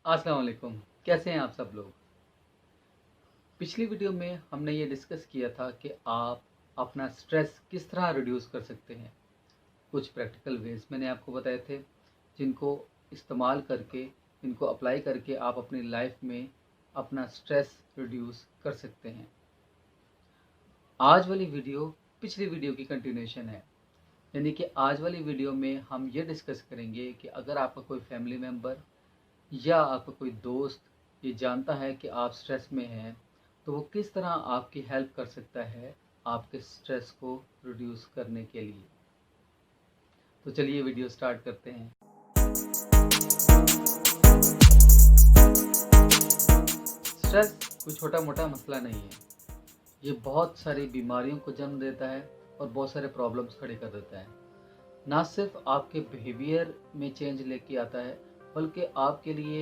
अस्सलाम वालेकुम। कैसे हैं आप सब लोग? पिछली वीडियो में हमने ये डिस्कस किया था कि आप अपना स्ट्रेस किस तरह रिड्यूस कर सकते हैं। कुछ प्रैक्टिकल वेज मैंने आपको बताए थे, जिनको इस्तेमाल करके, इनको अप्लाई करके आप अपनी लाइफ में अपना स्ट्रेस रिड्यूस कर सकते हैं। आज वाली वीडियो पिछली वीडियो की कंटिन्यूशन है। यानी कि आज वाली वीडियो में हम ये डिस्कस करेंगे कि अगर आपका कोई फैमिली मेम्बर या आपका कोई दोस्त ये जानता है कि आप स्ट्रेस में हैं, तो वो किस तरह आपकी हेल्प कर सकता है आपके स्ट्रेस को रिड्यूस करने के लिए। तो चलिए वीडियो स्टार्ट करते हैं। स्ट्रेस कोई छोटा मोटा मसला नहीं है। ये बहुत सारी बीमारियों को जन्म देता है और बहुत सारे प्रॉब्लम्स खड़े कर देता है। ना सिर्फ आपके बिहेवियर में चेंज लेके आता है, बल्कि आपके लिए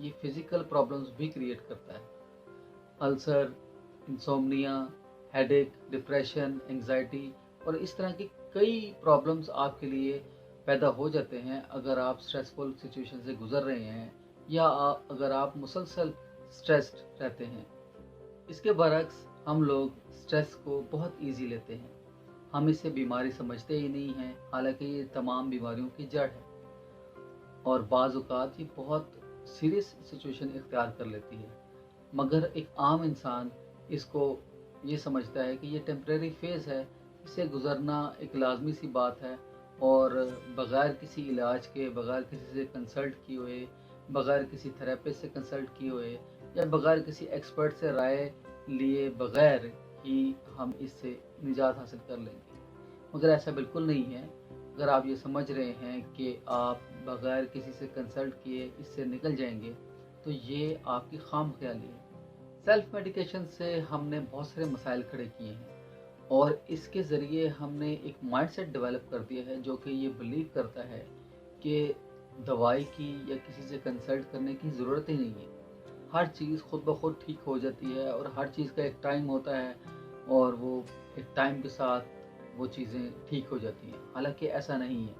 ये फिज़िकल प्रॉब्लम्स भी क्रिएट करता है। Ulcer, insomnia, headache, depression, anxiety और इस तरह की कई प्रॉब्लम्स आपके लिए पैदा हो जाते हैं अगर आप स्ट्रेसफुल सिचुएशन से गुजर रहे हैं या अगर आप मुसलसल स्ट्रेस्ड रहते हैं। इसके बरक्स हम लोग स्ट्रेस को बहुत इजी लेते हैं। हम इसे बीमारी समझते ही नहीं हैं, हालांकि ये तमाम बीमारियों की जड़ है और बाज़ औक़ात ये बहुत सीरियस सिचुएशन इख्तियार कर लेती है। मगर एक आम इंसान इसको ये समझता है कि ये टेम्परेरी फेज़ है, इसे गुज़रना एक लाजमी सी बात है और बग़ैर किसी इलाज के, बग़ैर किसी से कंसल्ट किए हुए, बग़ैर किसी थेरेपिस्ट से कंसल्ट किए हुए या बग़ैर किसी एक्सपर्ट से राय लिए बग़ैर ही हम इससे निजात हासिल कर लेंगे। मगर ऐसा बिल्कुल नहीं है। अगर आप ये समझ रहे हैं कि आप बग़ैर किसी से कंसल्ट किए इससे निकल जाएंगे, तो ये आपकी खामख्याली है। सेल्फ मेडिकेशन से हमने बहुत सारे मसाइल खड़े किए हैं और इसके ज़रिए हमने एक माइंडसेट डेवलप कर दिया है जो कि ये बिलीव करता है कि दवाई की या किसी से कंसल्ट करने की ज़रूरत ही नहीं है। हर चीज़ खुद ब खुद ठीक हो जाती है और हर चीज़ का एक टाइम होता है और वो एक टाइम के साथ वो चीज़ें ठीक हो जाती हैं। हालांकि ऐसा नहीं है।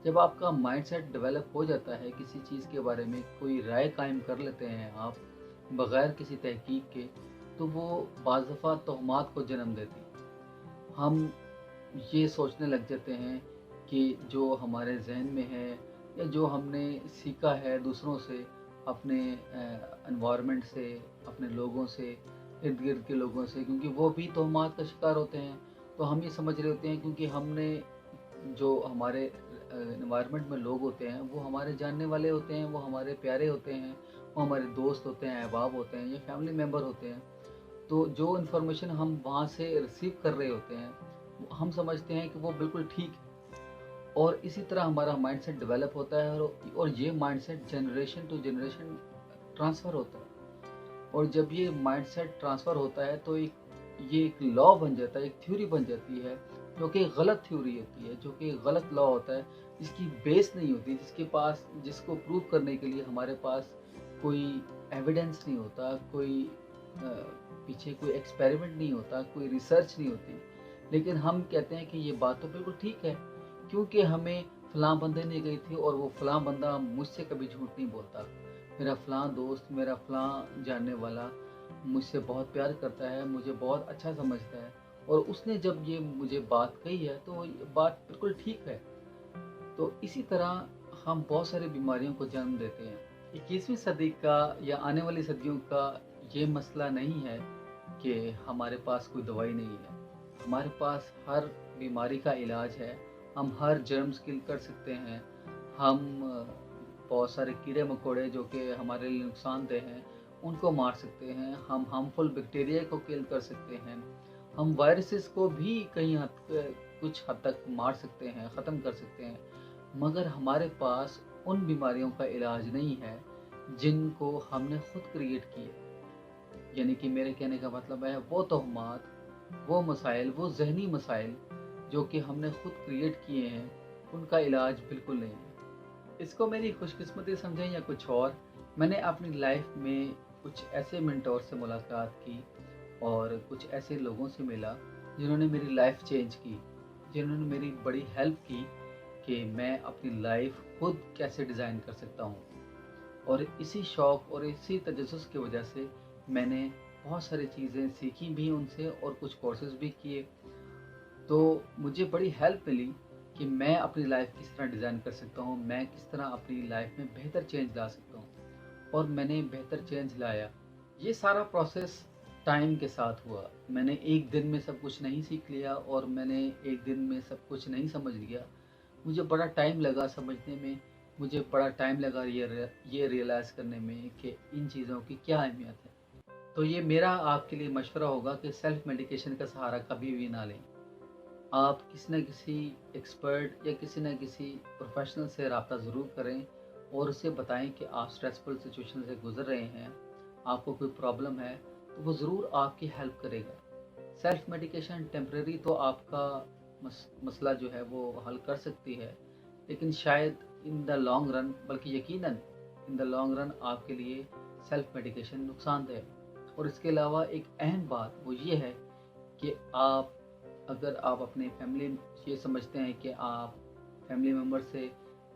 जब आपका माइंडसेट डेवलप हो जाता है किसी चीज़ के बारे में, कोई राय कायम कर लेते हैं आप बग़ैर किसी तहकीक के, तो वो बाज़ दफ़ा तोहमात को जन्म देती है। हम ये सोचने लग जाते हैं कि जो हमारे जहन में है या जो हमने सीखा है दूसरों से, अपने एनवायरनमेंट से, अपने लोगों से, इर्द गिर्द के लोगों से, क्योंकि वो भी तोहमात का शिकार होते हैं, तो हम ये समझ रहे होते हैं क्योंकि हमने जो हमारे एनवायरनमेंट में लोग होते हैं वो हमारे जानने वाले होते हैं, वो हमारे प्यारे होते हैं, वो हमारे दोस्त होते हैं, अहबाब होते हैं या फैमिली मेम्बर होते हैं। तो जो इन्फॉर्मेशन हम वहाँ से रिसीव कर रहे होते हैं हम समझते हैं कि वो बिल्कुल ठीक है और इसी तरह हमारा माइंडसेट डेवलप होता है और ये mindset generation to generation transfer होता है। और जब ये माइंडसेट ट्रांसफ़र होता है तो ये एक लॉ बन जाता है, एक थ्योरी बन जाती है जो कि गलत थ्योरी होती है, जो कि गलत लॉ होता है, जिसकी बेस नहीं होती, जिसको प्रूव करने के लिए हमारे पास कोई एविडेंस नहीं होता, कोई पीछे कोई एक्सपेरिमेंट नहीं होता, कोई रिसर्च नहीं होती। लेकिन हम कहते हैं कि ये बात तो बिल्कुल ठीक है, क्योंकि हमें फ़लाँ बंदे ने कही थी और वो फ़लाँ बंदा मुझसे कभी झूठ नहीं बोलता। मेरा फ़लाँ दोस्त, मेरा फ़लाँ जानने वाला मुझसे बहुत प्यार करता है, मुझे बहुत अच्छा समझता है और उसने जब ये मुझे बात कही है तो ये बात बिल्कुल ठीक है। तो इसी तरह हम बहुत सारी बीमारियों को जन्म देते हैं। 21वीं सदी का या आने वाली सदियों का ये मसला नहीं है कि हमारे पास कोई दवाई नहीं है। हमारे पास हर बीमारी का इलाज है। हम हर जर्म्स किल कर सकते हैं। हम बहुत सारे कीड़े मकोड़े जो कि हमारे लिए नुकसानदेह हैं उनको मार सकते हैं। हम हार्मफुल बैक्टीरिया को किल कर सकते हैं। हम वायरसेस को भी कुछ हद तक मार सकते हैं, ख़त्म कर सकते हैं। मगर हमारे पास उन बीमारियों का इलाज नहीं है जिनको हमने खुद क्रिएट किए। यानी कि मेरे कहने का मतलब है वो तोहमात, वो मसाइल, वो ज़हनी मसाइल जो कि हमने खुद क्रिएट किए हैं, उनका इलाज बिल्कुल नहीं है। इसको मेरी खुशकिस्मती समझें या कुछ और, मैंने अपनी लाइफ में कुछ ऐसे मेंटोर से मुलाकात की और कुछ ऐसे लोगों से मिला जिन्होंने मेरी लाइफ चेंज की, जिन्होंने मेरी बड़ी हेल्प की कि मैं अपनी लाइफ खुद कैसे डिज़ाइन कर सकता हूँ। और इसी शौक़ और इसी तजस्सुस की वजह से मैंने बहुत सारी चीज़ें सीखी भी उनसे और कुछ कोर्सेज़ भी किए। तो मुझे बड़ी हेल्प मिली कि मैं अपनी लाइफ़ किस तरह डिज़ाइन कर सकता हूँ, मैं किस तरह अपनी लाइफ़ में बेहतर चेंज ला सकता हूँ और मैंने बेहतर चेंज लाया। ये सारा प्रोसेस टाइम के साथ हुआ। मैंने एक दिन में सब कुछ नहीं सीख लिया और मैंने एक दिन में सब कुछ नहीं समझ लिया। मुझे बड़ा टाइम लगा समझने में, मुझे बड़ा टाइम लगा ये रियलाइज़ करने में कि इन चीज़ों की क्या अहमियत है। तो ये मेरा आपके लिए मशवरा होगा कि सेल्फ मेडिकेशन का सहारा कभी भी ना लें। आप किसी न किसी एक्सपर्ट या किसी न किसी प्रोफेशनल से राब्ता ज़रूर करें और उसे बताएं कि आप स्ट्रेसफुल सिचुएशन से गुज़र रहे हैं, आपको कोई प्रॉब्लम है, तो वो ज़रूर आपकी हेल्प करेगा। सेल्फ मेडिकेशन टेम्परेरी तो आपका मसला जो है वो हल कर सकती है, लेकिन शायद इन द लॉन्ग रन, बल्कि यकीनन इन द लॉन्ग रन आपके लिए सेल्फ मेडिकेशन नुकसानदेह है। और इसके अलावा एक अहम बात वो ये है कि अगर आप अपने फैमिली ये समझते हैं कि आप फैमिली मेम्बर से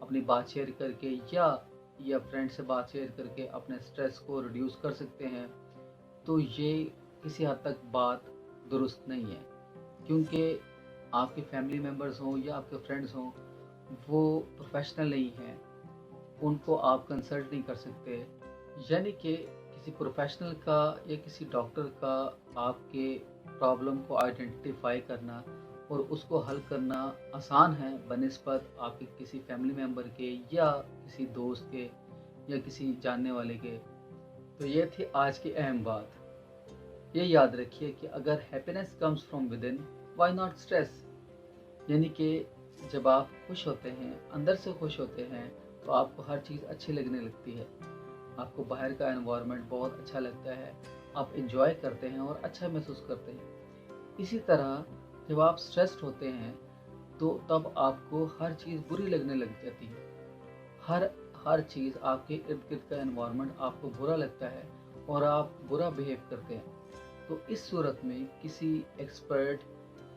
अपनी बात शेयर करके या फ्रेंड से बात शेयर करके अपने स्ट्रेस को रिड्यूस कर सकते हैं, तो ये किसी हद तक बात दुरुस्त नहीं है। क्योंकि आपके फैमिली मेम्बर्स हों या आपके फ्रेंड्स हों, वो प्रोफेशनल नहीं हैं, उनको आप कंसल्ट नहीं कर सकते। यानी कि किसी प्रोफेशनल का या किसी डॉक्टर का आपके प्रॉब्लम को आइडेंटिफाई करना और उसको हल करना आसान है बनिस्बत आपके किसी फैमिली मेम्बर के या किसी दोस्त के या किसी जानने वाले के। तो ये थी आज की अहम बात। ये याद रखिए कि अगर happiness comes from with in, why not stress. यानी कि जब आप खुश होते हैं, अंदर से खुश होते हैं, तो आपको हर चीज़ अच्छी लगने लगती है। आपको बाहर का एनवायरनमेंट बहुत अच्छा लगता है, आप एंजॉय करते हैं और अच्छा महसूस करते हैं। इसी तरह जब आप स्ट्रेस्ड होते हैं तो तब आपको हर चीज़ बुरी लगने लग जाती है। हर हर चीज़, आपके इर्द गिर्द का एनवायरनमेंट आपको बुरा लगता है और आप बुरा बिहेव करते हैं। तो इस सूरत में किसी एक्सपर्ट,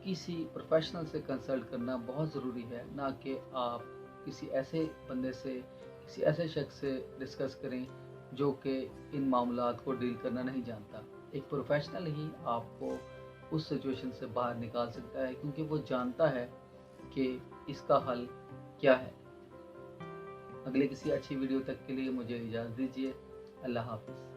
किसी प्रोफेशनल से कंसल्ट करना बहुत ज़रूरी है, ना कि आप किसी ऐसे बंदे से, किसी ऐसे शख्स से डिस्कस करें जो कि इन मामलात को डील करना नहीं जानता। एक प्रोफेशनल ही आपको उस सिचुएशन से बाहर निकाल सकता है, क्योंकि वो जानता है कि इसका हल क्या है। अगले किसी अच्छी वीडियो तक के लिए मुझे इजाज़त दीजिए। अल्लाह हाफ़िज़।